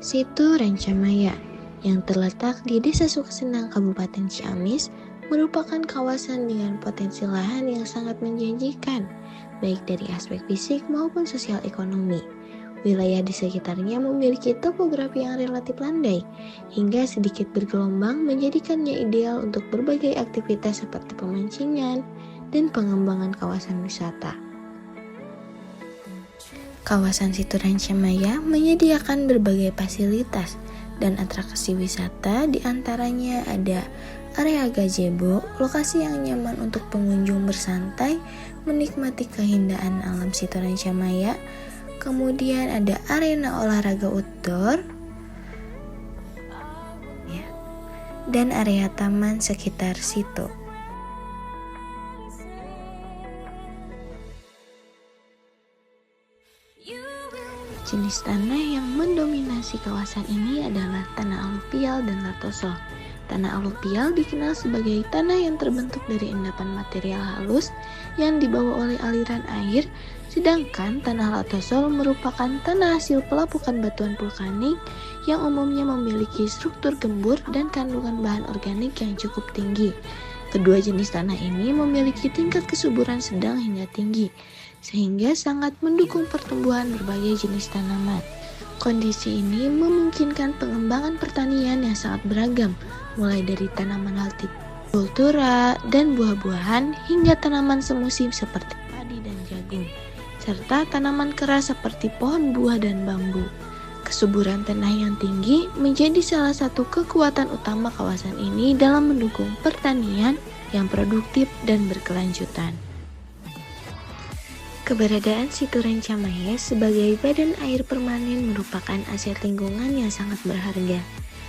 Situ Rancamaya yang terletak di Desa Sukasenang, Kabupaten Ciamis, merupakan kawasan dengan potensi lahan yang sangat menjanjikan, baik dari aspek fisik maupun sosial ekonomi. Wilayah di sekitarnya memiliki topografi yang relatif landai, hingga sedikit bergelombang menjadikannya ideal untuk berbagai aktivitas seperti pemancingan dan pengembangan kawasan wisata. Kawasan Situ Rancamaya menyediakan berbagai fasilitas dan atraksi wisata, di antaranya ada area gazebo, lokasi yang nyaman untuk pengunjung bersantai, menikmati keindahan alam Situ Rancamaya. Kemudian ada arena olahraga outdoor, dan area taman sekitar situ. Jenis tanah yang mendominasi kawasan ini adalah tanah aluvial dan latosol. Tanah aluvial dikenal sebagai tanah yang terbentuk dari endapan material halus yang dibawa oleh aliran air, sedangkan tanah latosol merupakan tanah hasil pelapukan batuan vulkanik yang umumnya memiliki struktur gembur dan kandungan bahan organik yang cukup tinggi. Kedua jenis tanah ini memiliki tingkat kesuburan sedang hingga tinggi, sehingga sangat mendukung pertumbuhan berbagai jenis tanaman. Kondisi ini memungkinkan pengembangan pertanian yang sangat beragam, mulai dari tanaman hortikultura dan buah-buahan hingga tanaman semusim seperti padi dan jagung, serta tanaman keras seperti pohon buah dan bambu. Kesuburan tanah yang tinggi menjadi salah satu kekuatan utama kawasan ini dalam mendukung pertanian yang produktif dan berkelanjutan. Keberadaan Situ Rancamaya sebagai badan air permanen merupakan aset lingkungan yang sangat berharga.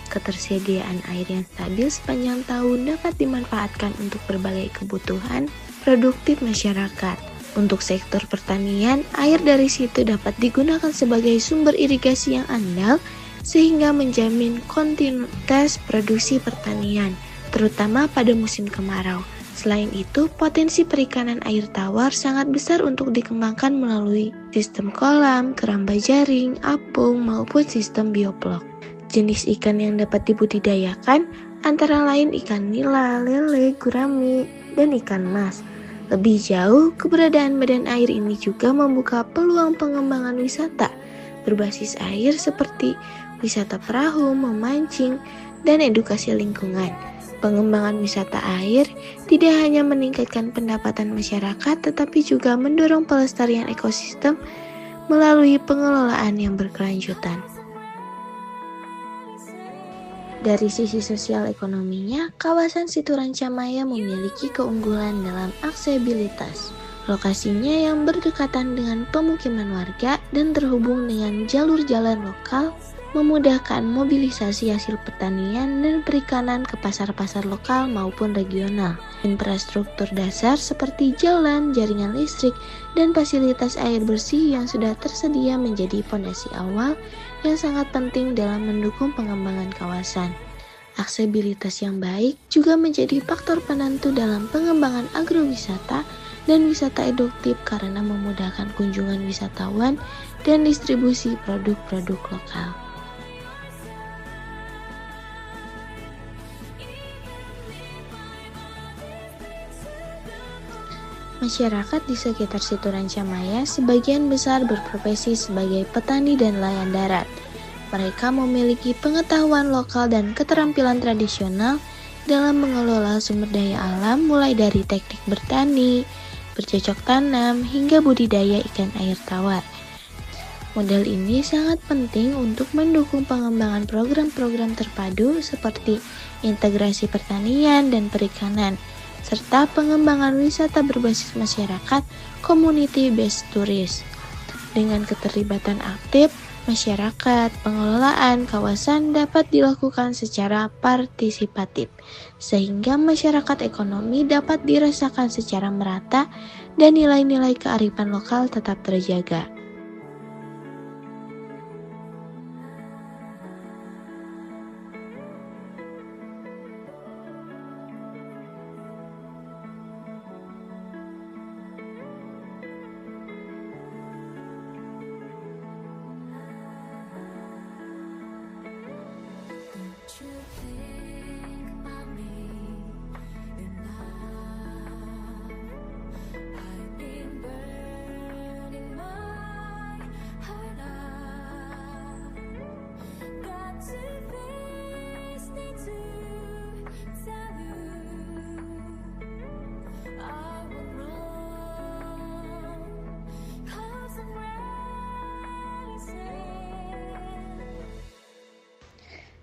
Ketersediaan air yang stabil sepanjang tahun dapat dimanfaatkan untuk berbagai kebutuhan produktif masyarakat. Untuk sektor pertanian, air dari situ dapat digunakan sebagai sumber irigasi yang andal sehingga menjamin kontinuitas produksi pertanian, terutama pada musim kemarau. Selain itu, potensi perikanan air tawar sangat besar untuk dikembangkan melalui sistem kolam, keramba jaring, apung, maupun sistem bioblok. Jenis ikan yang dapat dibudidayakan antara lain ikan nila, lele, gurami, dan ikan mas. Lebih jauh, keberadaan badan air ini juga membuka peluang pengembangan wisata berbasis air seperti wisata perahu, memancing, dan edukasi lingkungan. Pengembangan wisata air tidak hanya meningkatkan pendapatan masyarakat, tetapi juga mendorong pelestarian ekosistem melalui pengelolaan yang berkelanjutan. Dari sisi sosial ekonominya, kawasan Situ Rancamaya memiliki keunggulan dalam aksesibilitas. Lokasinya yang berdekatan dengan pemukiman warga dan terhubung dengan jalur jalan lokal memudahkan mobilisasi hasil pertanian dan perikanan ke pasar-pasar lokal maupun regional. Infrastruktur dasar seperti jalan, jaringan listrik, dan fasilitas air bersih yang sudah tersedia menjadi fondasi awal yang sangat penting dalam mendukung pengembangan kawasan. Aksesibilitas yang baik juga menjadi faktor penentu dalam pengembangan agrowisata dan wisata eduktif karena memudahkan kunjungan wisatawan dan distribusi produk-produk lokal. Masyarakat di sekitar Situ Rancamaya sebagian besar berprofesi sebagai petani dan nelayan darat. Mereka memiliki pengetahuan lokal dan keterampilan tradisional dalam mengelola sumber daya alam, mulai dari teknik bertani, bercocok tanam, hingga budidaya ikan air tawar. Model ini sangat penting untuk mendukung pengembangan program-program terpadu seperti integrasi pertanian dan perikanan, serta pengembangan wisata berbasis masyarakat, community-based tourism. Dengan keterlibatan aktif masyarakat, pengelolaan kawasan dapat dilakukan secara partisipatif, sehingga masyarakat ekonomi dapat dirasakan secara merata dan nilai-nilai kearifan lokal tetap terjaga.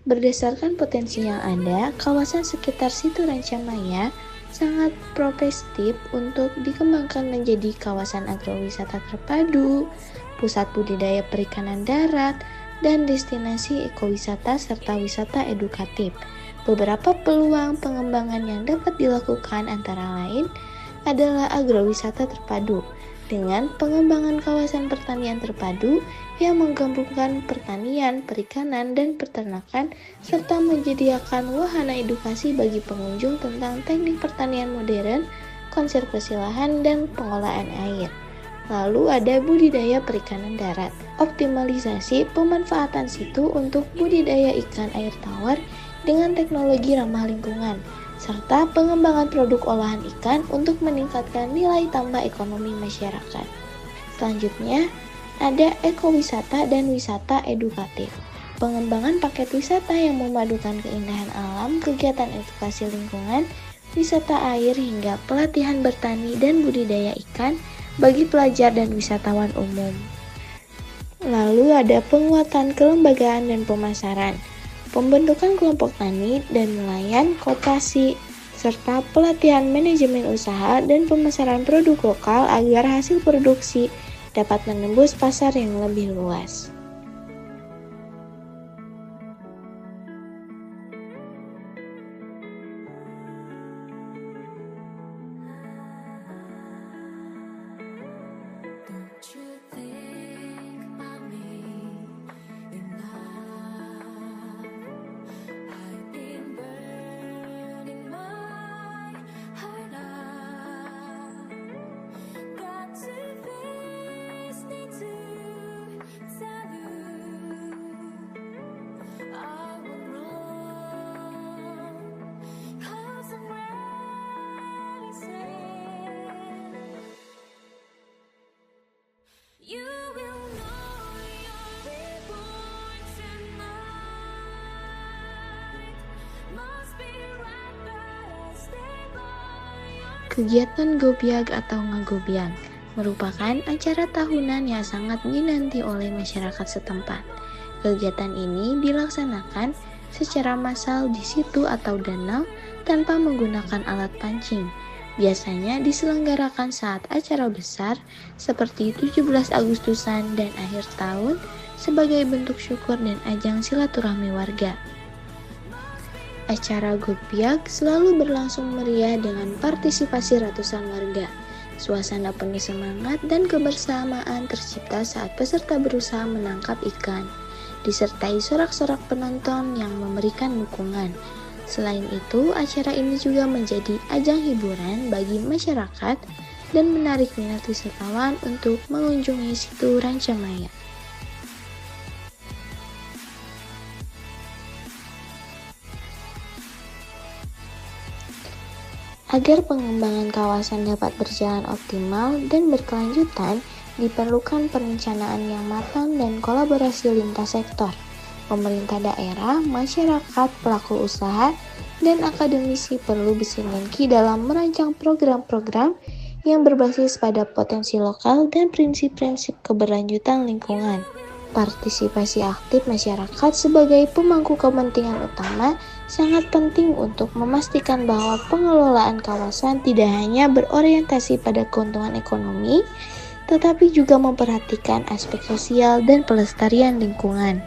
Berdasarkan potensi yang ada, kawasan sekitar situ Rancamaya sangat prospektif untuk dikembangkan menjadi kawasan agrowisata terpadu, pusat budidaya perikanan darat, dan destinasi ekowisata serta wisata edukatif. Beberapa peluang pengembangan yang dapat dilakukan antara lain adalah agrowisata terpadu dengan pengembangan kawasan pertanian terpadu yang menggabungkan pertanian, perikanan, dan peternakan serta menyediakan wahana edukasi bagi pengunjung tentang teknik pertanian modern, konservasi lahan, dan pengolahan air. Lalu ada budidaya perikanan darat, optimalisasi pemanfaatan situ untuk budidaya ikan air tawar dengan teknologi ramah lingkungan, serta pengembangan produk olahan ikan untuk meningkatkan nilai tambah ekonomi masyarakat. Selanjutnya, ada ekowisata dan wisata edukatif. Pengembangan paket wisata yang memadukan keindahan alam, kegiatan edukasi lingkungan, wisata air hingga pelatihan bertani dan budidaya ikan bagi pelajar dan wisatawan umum. Lalu ada penguatan kelembagaan dan pemasaran, pembentukan kelompok tani dan nelayan, koperasi, serta pelatihan manajemen usaha dan pemasaran produk lokal agar hasil produksi dapat menembus pasar yang lebih luas. Kegiatan Gobiag atau Ngagobiang merupakan acara tahunan yang sangat dinanti oleh masyarakat setempat. Kegiatan ini dilaksanakan secara massal di situ atau danau tanpa menggunakan alat pancing. Biasanya diselenggarakan saat acara besar seperti 17 Agustusan dan akhir tahun sebagai bentuk syukur dan ajang silaturahmi warga. Acara Gobiag selalu berlangsung meriah dengan partisipasi ratusan warga. Suasana penuh semangat dan kebersamaan tercipta saat peserta berusaha menangkap ikan, disertai sorak-sorak penonton yang memberikan dukungan. Selain itu, acara ini juga menjadi ajang hiburan bagi masyarakat dan menarik minat wisatawan untuk mengunjungi situ Rancamaya. Agar pengembangan kawasan dapat berjalan optimal dan berkelanjutan, diperlukan perencanaan yang matang dan kolaborasi lintas sektor. Pemerintah daerah, masyarakat, pelaku usaha, dan akademisi perlu bersinergi dalam merancang program-program yang berbasis pada potensi lokal dan prinsip-prinsip keberlanjutan lingkungan. Partisipasi aktif masyarakat sebagai pemangku kepentingan utama sangat penting untuk memastikan bahwa pengelolaan kawasan tidak hanya berorientasi pada keuntungan ekonomi, tetapi juga memperhatikan aspek sosial dan pelestarian lingkungan.